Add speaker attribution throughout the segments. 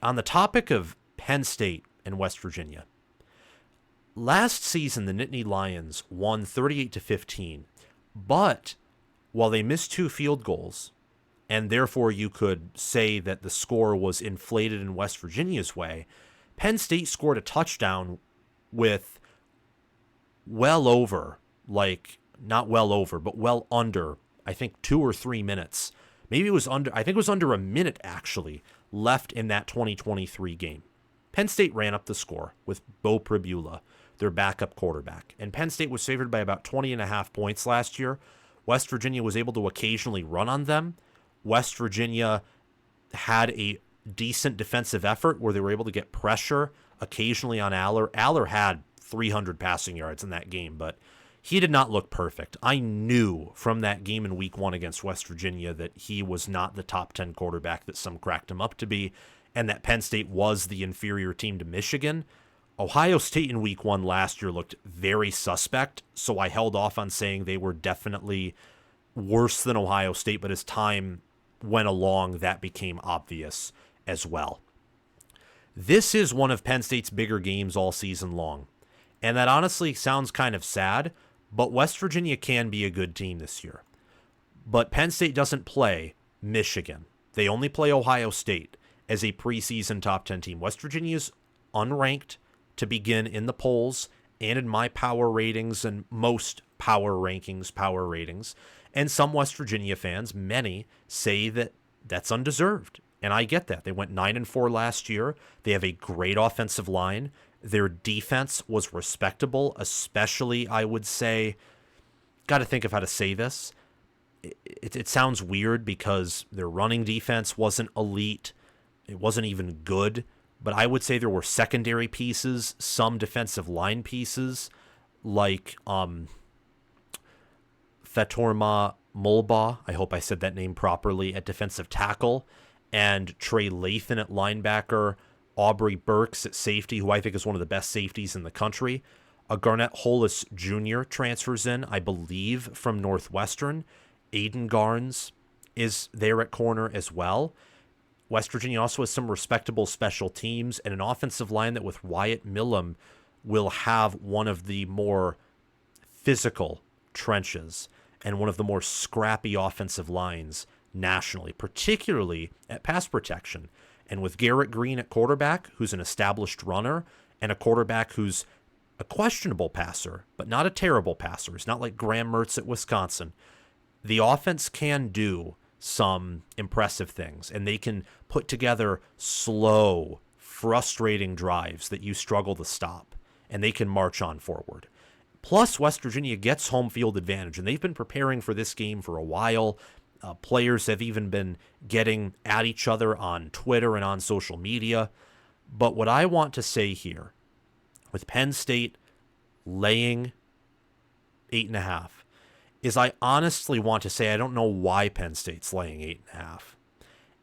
Speaker 1: on the topic of Penn State and West Virginia, last season the Nittany Lions won 38-15, but while they missed 2 field goals, and therefore you could say that the score was inflated in West Virginia's way, Penn State scored a touchdown with well over, like, not well over, but well under, I think 2 or 3 minutes. Maybe it was under, I think it was under a minute actually, left in that 2023 game. Penn State ran up the score with Bo Pribula, their backup quarterback. And Penn State was favored by about 20.5 points last year. West Virginia was able to occasionally run on them. West Virginia had a decent defensive effort where they were able to get pressure occasionally on Aller. Aller had 300 passing yards in that game, but he did not look perfect. I knew from that game in week 1 against West Virginia that he was not the top 10 quarterback that some cracked him up to be, and that Penn State was the inferior team to Michigan. Ohio State in week 1 last year looked very suspect, so I held off on saying they were definitely worse than Ohio State, but as time went along, that became obvious as well. This is one of Penn State's bigger games all season long, and that honestly sounds kind of sad, but West Virginia can be a good team this year. But Penn State doesn't play Michigan. They only play Ohio State as a preseason top 10 team. West Virginia's unranked to begin in the polls and in my power ratings and most power ratings. And some West Virginia fans, many, say that that's undeserved. And I get that. They went 9-4 last year. They have a great offensive line. Their defense was respectable, especially, I would say, got to think of how to say this. It sounds weird because their running defense wasn't elite. It wasn't even good. But I would say there were secondary pieces, some defensive line pieces, like Fatorma Mulbaugh, I hope I said that name properly, at defensive tackle, and Trey Lathan at linebacker, Aubrey Burks at safety, who I think is one of the best safeties in the country. Garnett Hollis Jr. transfers in, I believe, from Northwestern. Aiden Garnes is there at corner as well. West Virginia also has some respectable special teams and an offensive line that with Wyatt Millum will have one of the more physical trenches and one of the more scrappy offensive lines nationally, particularly at pass protection. And with Garrett Green at quarterback, who's an established runner, and a quarterback who's a questionable passer, but not a terrible passer. It's not like Graham Mertz at Wisconsin. The offense can do some impressive things, and they can put together slow, frustrating drives that you struggle to stop, and they can march on forward. Plus, West Virginia gets home field advantage, and they've been preparing for this game for a while. Players have even been getting at each other on Twitter and on social media. But what I want to say here, with Penn State laying 8.5, is I honestly want to say I don't know why Penn State's laying 8.5.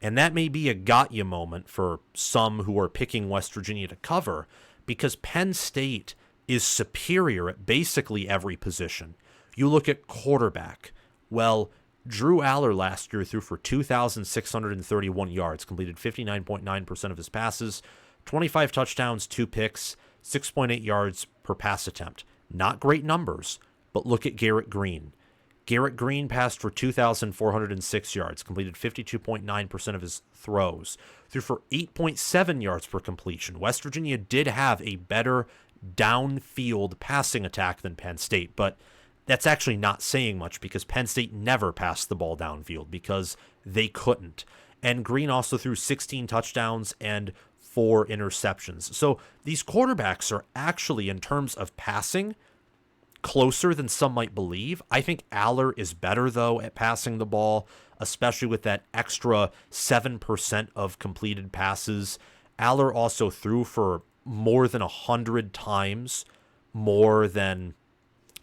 Speaker 1: And that may be a got you moment for some who are picking West Virginia to cover, because Penn State is superior at basically every position. You look at quarterback. Well, Drew Aller last year threw for 2,631 yards, completed 59.9% of his passes, 25 touchdowns, 2 picks, 6.8 yards per pass attempt. Not great numbers, but look at Garrett Green. Garrett Green passed for 2,406 yards, completed 52.9% of his throws, threw for 8.7 yards per completion. West Virginia did have a better downfield passing attack than Penn State, but that's actually not saying much because Penn State never passed the ball downfield because they couldn't. And Green also threw 16 touchdowns and 4 interceptions. So these quarterbacks are actually, in terms of passing, closer than some might believe. I think Aller is better, though, at passing the ball, especially with that extra 7% of completed passes. Aller also threw for more than 100 times more than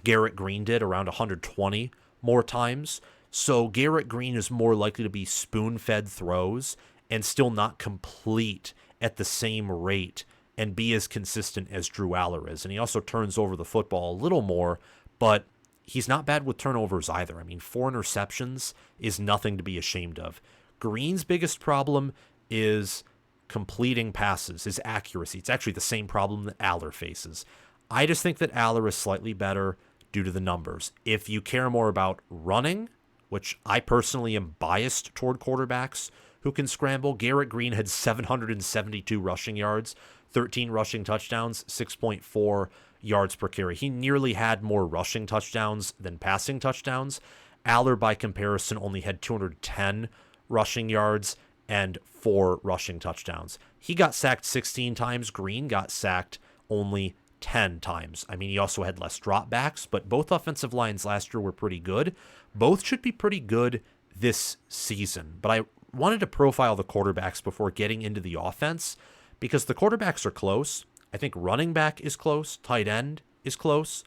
Speaker 1: Garrett Green did, around 120 more times. So Garrett Green is more likely to be spoon-fed throws and still not complete at the same rate and be as consistent as Drew Aller is. And he also turns over the football a little more, but he's not bad with turnovers either. I mean, 4 interceptions is nothing to be ashamed of. Green's biggest problem is completing passes, his accuracy. It's actually the same problem that Aller faces. I just think that Aller is slightly better due to the numbers. If you care more about running, which I personally am biased toward quarterbacks who can scramble, Garrett Green had 772 rushing yards, 13 rushing touchdowns, 6.4 yards per carry. He nearly had more rushing touchdowns than passing touchdowns. Aller, by comparison, only had 210 rushing yards and 4 rushing touchdowns. He got sacked 16 times. Green got sacked only 10 times. I mean, he also had less dropbacks, but both offensive lines last year were pretty good. Both should be pretty good this season. But I wanted to profile the quarterbacks before getting into the offense because the quarterbacks are close. I think running back is close. Tight end is close.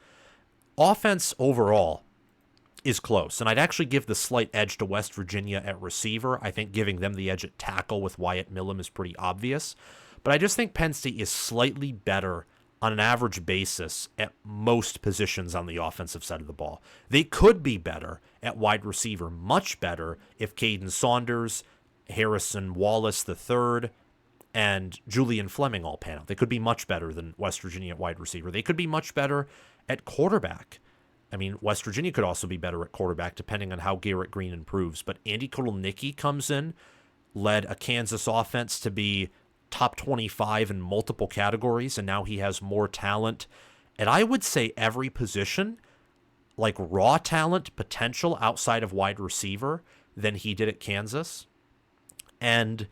Speaker 1: Offense overall is close. And I'd actually give the slight edge to West Virginia at receiver. I think giving them the edge at tackle with Wyatt Millum is pretty obvious. But I just think Penn State is slightly better on an average basis at most positions on the offensive side of the ball. They could be better at wide receiver, much better if Caden Saunders, Harrison Wallace III, and Julian Fleming all pan out. They could be much better than West Virginia at wide receiver. They could be much better at quarterback. I mean, West Virginia could also be better at quarterback depending on how Garrett Green improves. But Andy Kotelnicki comes in, led a Kansas offense to be top 25 in multiple categories, and now he has more talent. And I would say every position, like raw talent potential outside of wide receiver, than he did at Kansas. And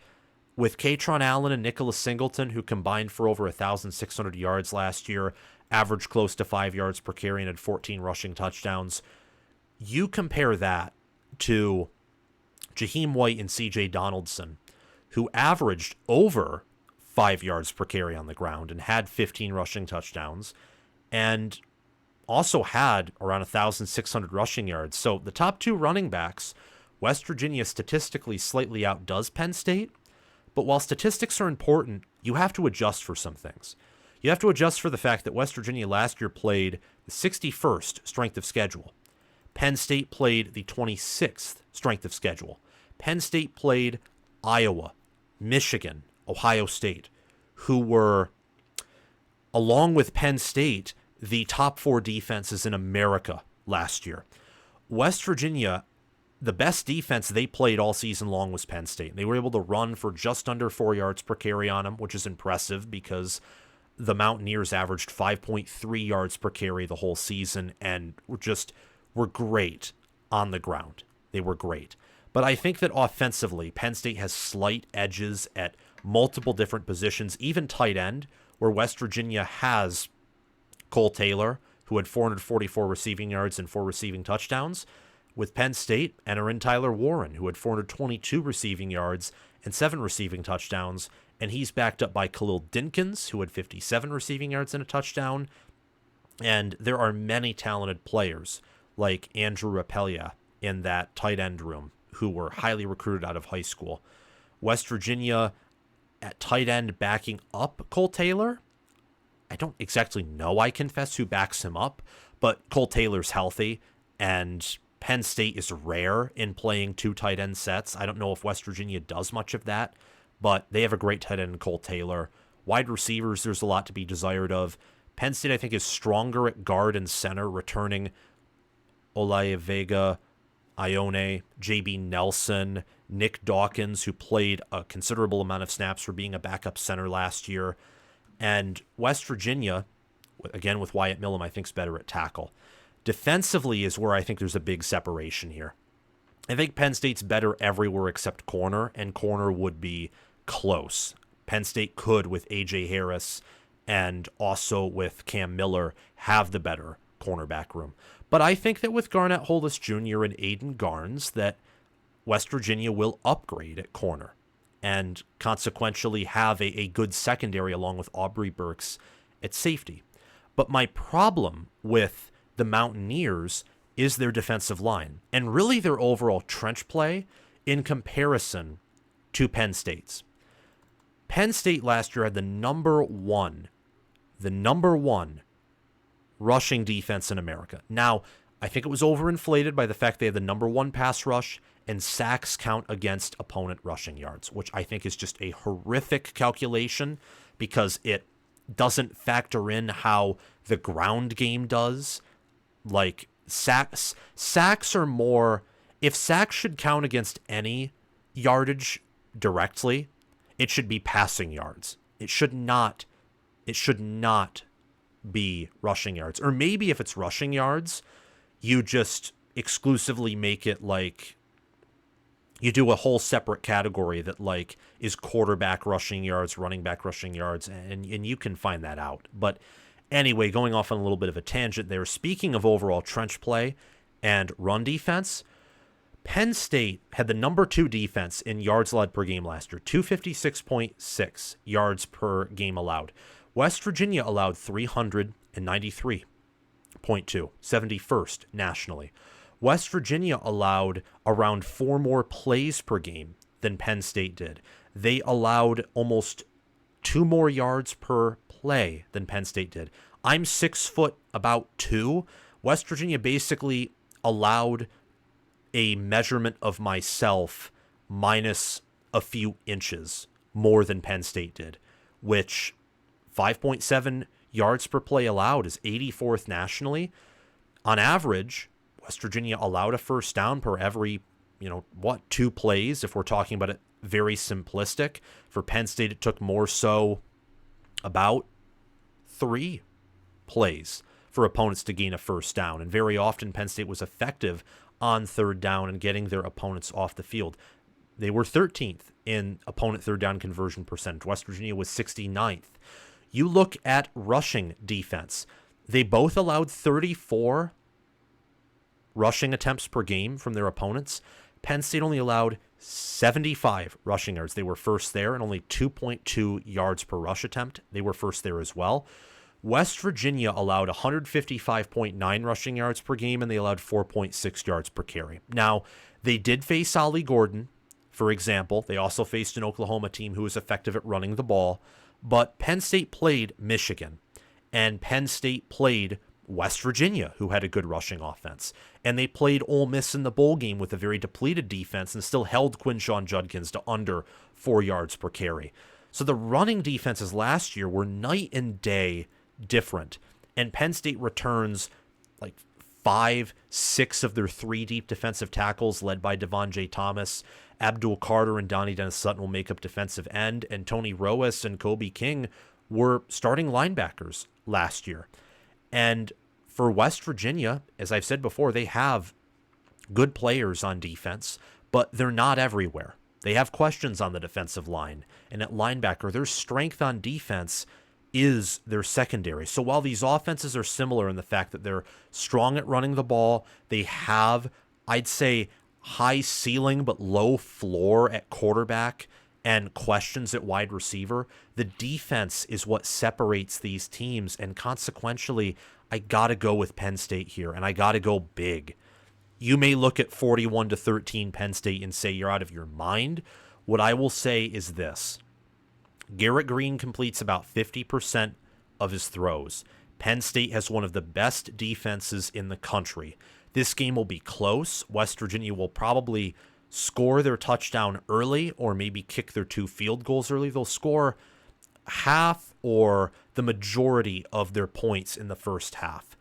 Speaker 1: with Katron Allen and Nicholas Singleton, who combined for over 1,600 yards last year, averaged close to 5 yards per carry and had 14 rushing touchdowns, you compare that to Jaheim White and C.J. Donaldson, who averaged over 5 yards per carry on the ground and had 15 rushing touchdowns and also had around 1,600 rushing yards. So the top two running backs, West Virginia statistically slightly outdoes Penn State. But while statistics are important, you have to adjust for some things. You have to adjust for the fact that West Virginia last year played the 61st strength of schedule. Penn State played the 26th strength of schedule. Penn State played Iowa, Michigan, Ohio State, who were, along with Penn State, the top 4 defenses in America last year. West Virginia, the best defense they played all season long was Penn State. They were able to run for just under 4 yards per carry on them, which is impressive because the Mountaineers averaged 5.3 yards per carry the whole season and were great on the ground. They were great. But I think that offensively, Penn State has slight edges at multiple different positions, even tight end, where West Virginia has Cole Taylor, who had 444 receiving yards and 4 receiving touchdowns. With Penn State, enter in Tyler Warren, who had 422 receiving yards and 7 receiving touchdowns, and he's backed up by Khalil Dinkins, who had 57 receiving yards and a touchdown. And there are many talented players, like Andrew Rappelia, in that tight end room, who were highly recruited out of high school. West Virginia at tight end backing up Cole Taylor. I don't exactly know, I confess, who backs him up, but Cole Taylor's healthy, and Penn State is rare in playing 2 tight end sets. I don't know if West Virginia does much of that, but they have a great tight end in Cole Taylor. Wide receivers, there's a lot to be desired of. Penn State, I think, is stronger at guard and center, returning Olaya Vega, Ione, J.B. Nelson, Nick Dawkins, who played a considerable amount of snaps for being a backup center last year. And West Virginia, again with Wyatt Millum, I think is better at tackle. Defensively is where I think there's a big separation here. I think Penn State's better everywhere except corner, and corner would be close. Penn State could, with A.J. Harris and also with Cam Miller, have the better cornerback room. But I think that with Garnett Hollis Jr. and Aiden Garnes, that West Virginia will upgrade at corner and consequentially have a good secondary along with Aubrey Burks at safety. But my problem with the Mountaineers is their defensive line and really their overall trench play in comparison to Penn State's. Penn State last year had the number one rushing defense in America. Now, I think it was overinflated by the fact they had the number 1 pass rush and sacks count against opponent rushing yards, which I think is just a horrific calculation because it doesn't factor in how the ground game does. Like sacks are more, if sacks should count against any yardage directly, it should be passing yards. It should not be rushing yards. Or maybe if it's rushing yards, you just exclusively make it like you do a whole separate category that like is quarterback rushing yards, running back rushing yards, and you can find that out. But anyway, going off on a little bit of a tangent there, speaking of overall trench play and run defense, Penn State had the number 2 defense in yards allowed per game last year, 256.6 yards per game allowed. West Virginia allowed 393.2, 71st nationally. West Virginia allowed around 4 more plays per game than Penn State did. They allowed almost 2 more yards per play than Penn State did. I'm 6 foot about 2. West Virginia basically allowed a measurement of myself minus a few inches more than Penn State did, which 5.7 yards per play allowed is 84th nationally. On average, West Virginia allowed a first down per every, 2 plays, if we're talking about it very simplistic. For Penn State, it took more so about 3 plays for opponents to gain a first down. And very often, Penn State was effective on third down and getting their opponents off the field. They were 13th in opponent third down conversion percentage. West Virginia was 69th. You look at rushing defense. They both allowed 34 rushing attempts per game from their opponents. Penn State only allowed 75 rushing yards. They were first there, and only 2.2 yards per rush attempt. They were first there as well. West Virginia allowed 155.9 rushing yards per game, and they allowed 4.6 yards per carry. Now, they did face Ollie Gordon, for example. They also faced an Oklahoma team who was effective at running the ball. But Penn State played Michigan, and Penn State played West Virginia, who had a good rushing offense. And they played Ole Miss in the bowl game with a very depleted defense and still held Quinshon Judkins to under 4 yards per carry. So the running defenses last year were night and day different. And Penn State returns like 5-6 of their 3 deep defensive tackles led by Devon J. Thomas. Abdul Carter and Donnie Dennis Sutton will make up defensive end, and Tony Roas and Kobe King were starting linebackers last year. And for West Virginia, as I've said before, they have good players on defense, but they're not everywhere. They have questions on the defensive line, and at linebacker, their strength on defense is their secondary. So while these offenses are similar in the fact that they're strong at running the ball, they have, I'd say, high ceiling but low floor at quarterback and questions at wide receiver, the defense is what separates these teams. And consequentially, I got to go with Penn State here, and I got to go big. You may look at 41-13 Penn State and say you're out of your mind. What I will say is this. Garrett Green completes about 50% of his throws. Penn State has one of the best defenses in the country. This game will be close. West Virginia will probably score their touchdown early or maybe kick their 2 field goals early. They'll score half or the majority of their points in the first half.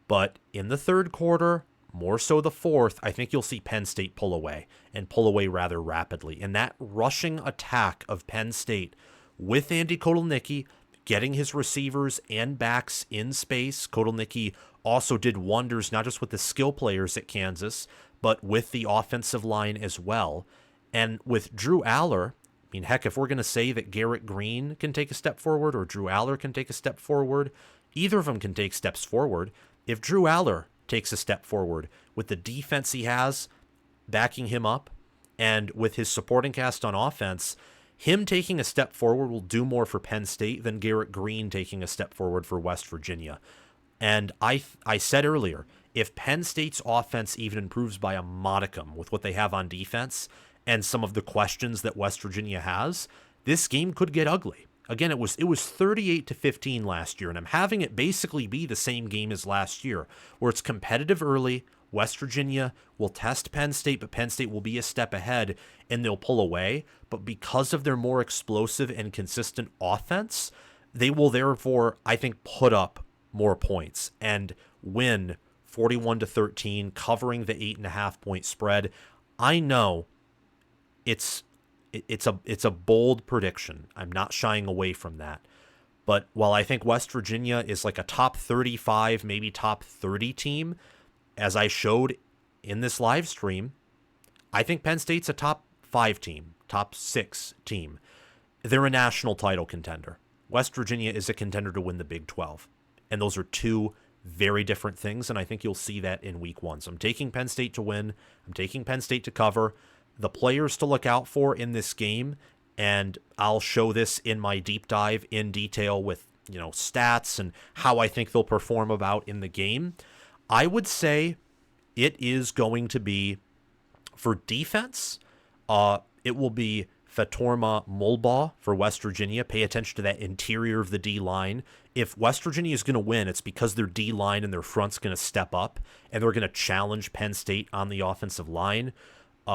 Speaker 1: But in the third quarter, more so the fourth, I think you'll see Penn State pull away and pull away rather rapidly. And that rushing attack of Penn State with Andy Kotelnicki getting his receivers and backs in space. Kotelnicki also did wonders, not just with the skill players at Kansas, but with the offensive line as well. And with Drew Aller, I mean, heck, if we're going to say that Garrett Green can take a step forward or Drew Aller can take a step forward, either of them can take steps forward. If Drew Aller takes a step forward with the defense he has backing him up and with his supporting cast on offense, him taking a step forward will do more for Penn State than Garrett Green taking a step forward for West Virginia. And I said earlier, if Penn State's offense even improves by a modicum with what they have on defense and some of the questions that West Virginia has, this game could get ugly. Again, it was 38-15 last year, and I'm having it basically be the same game as last year, where it's competitive early, West Virginia will test Penn State, but Penn State will be a step ahead and they'll pull away. But because of their more explosive and consistent offense, they will therefore, I think, put up more points and win 41-13, covering the 8.5-point spread. I know it's a bold prediction. I'm not shying away from that. But while I think West Virginia is like a top 35, maybe top 30 team, as I showed in this live stream, I think Penn State's a top 5 team, top 6 team. They're a national title contender. West Virginia is a contender to win the Big 12. And those are two very different things, and I think you'll see that in week 1. So I'm taking Penn State to win. I'm taking Penn State to cover. The players to look out for in this game, and I'll show this in my deep dive in detail with, stats and how I think they'll perform about in the game. I would say it is going to be, for defense, it will be Fatorma Mulbaugh for West Virginia. Pay attention to that interior of the D-line. If West Virginia is going to win, it's because their D-line and their front's going to step up, and they're going to challenge Penn State on the offensive line.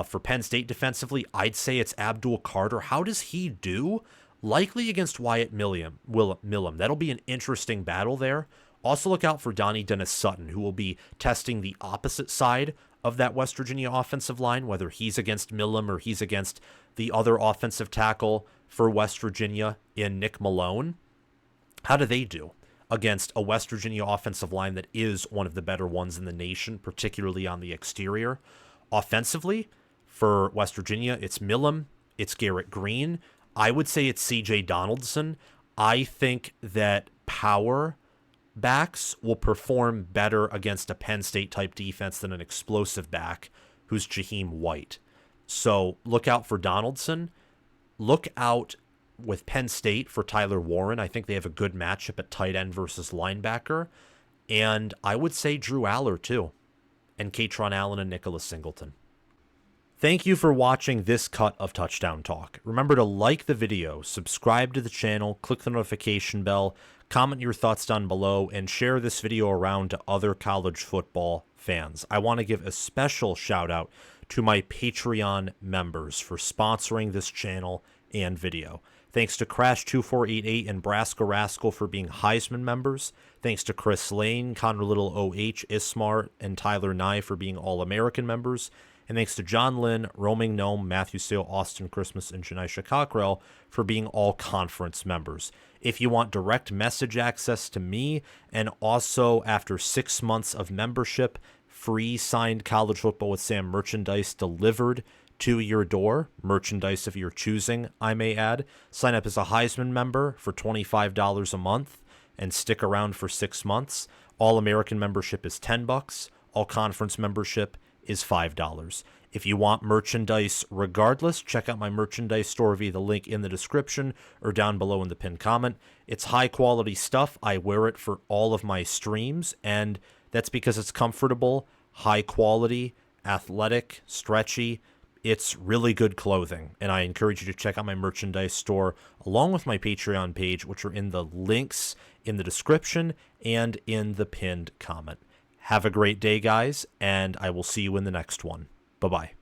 Speaker 1: For Penn State defensively, I'd say it's Abdul Carter. How does he do? Likely against Wyatt Millam. That'll be an interesting battle there. Also look out for Donnie Dennis-Sutton, who will be testing the opposite side of that West Virginia offensive line, whether he's against Millam or he's against the other offensive tackle for West Virginia in Nick Malone. How do they do against a West Virginia offensive line that is one of the better ones in the nation, particularly on the exterior? Offensively, for West Virginia, it's Millam, it's Garrett Green. I would say it's C.J. Donaldson. I think that power backs will perform better against a Penn State-type defense than an explosive back who's Jaheim White. So look out for Donaldson. Look out with Penn State for Tyler Warren. I think they have a good matchup at tight end versus linebacker. And I would say Drew Aller, too. And Katron Allen and Nicholas Singleton. Thank you for watching this cut of Touchdown Talk. Remember to like the video, subscribe to the channel, click the notification bell, comment your thoughts down below, and share this video around to other college football fans. I want to give a special shout out to my Patreon members for sponsoring this channel and video. Thanks to Crash2488 and Braska Rascal for being Heisman members. Thanks to Chris Lane, Connor Little OH, Ismar, and Tyler Nye for being All-American members. And thanks to John Lynn, Roaming Gnome, Matthew Sale, Austin Christmas, and Janisha Cockrell for being all conference members. If you want direct message access to me, and also after 6 months of membership, free signed College Football with Sam merchandise delivered to your door, merchandise of your choosing, I may add. Sign up as a Heisman member for $25 a month and stick around for 6 months. All-American membership is $10. All conference membership is $5. If you want merchandise regardless, check out my merchandise store via the link in the description or down below in the pinned comment. It's high quality stuff. I wear it for all of my streams, and that's because it's comfortable, high quality, athletic, stretchy. It's really good clothing, and I encourage you to check out my merchandise store along with my Patreon page, which are in the links in the description and in the pinned comment. Have a great day, guys, and I will see you in the next one. Bye-bye.